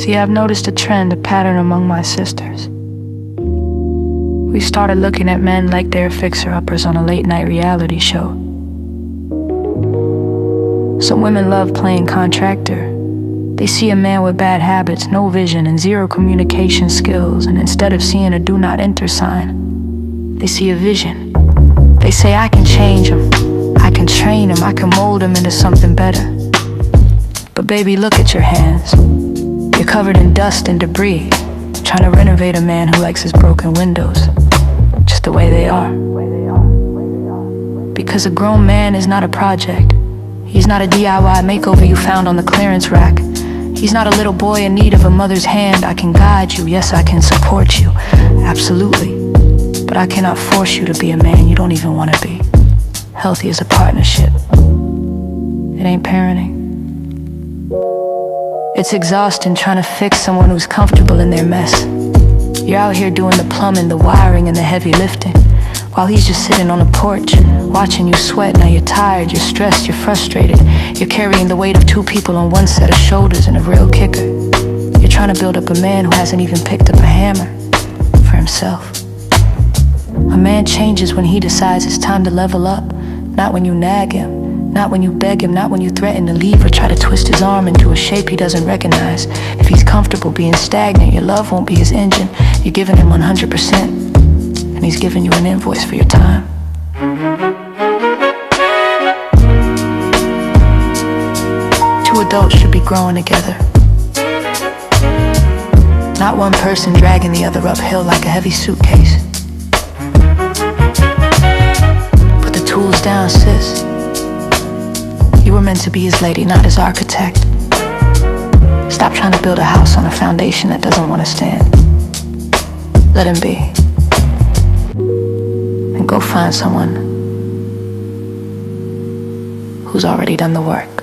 See, I've noticed a trend, a pattern among my sisters. We started looking at men like they're fixer-uppers on a late-night reality show. Some women love playing contractor. They see a man with bad habits, no vision, and zero communication skills, and instead of seeing a do not enter sign, they see a vision. They say, I can change him, I can train him, I can mold him into something better. But baby, look at your hands. You're covered in dust and debris, trying to renovate a man who likes his broken windows, just the way they are. Because a grown man is not a project. He's not a DIY makeover you found on the clearance rack. He's not a little boy in need of a mother's hand. I can guide you, yes, I can support you, absolutely. But I cannot force you to be a man you don't even want to be. Healthy is a partnership. It ain't parenting. It's exhausting trying to fix someone who's comfortable in their mess. You're out here doing the plumbing, the wiring, and the heavy lifting, while he's just sitting on the porch, watching you sweat. Now you're tired, you're stressed, you're frustrated. You're carrying the weight of two people on one set of shoulders and a real kicker. You're trying to build up a man who hasn't even picked up a hammer for himself. A man changes when he decides it's time to level up, not when you nag him, not when you beg him, not when you threaten to leave or try to twist his arm into a shape he doesn't recognize. If he's comfortable being stagnant, your love won't be his engine. You're giving him 100%, and he's giving you an invoice for your time. Two adults should be growing together, not one person dragging the other uphill like a heavy suitcase. Put the tools down, sis. You were meant to be his lady, not his architect. Stop trying to build a house on a foundation that doesn't want to stand. Let him be. And go find someone who's already done the work.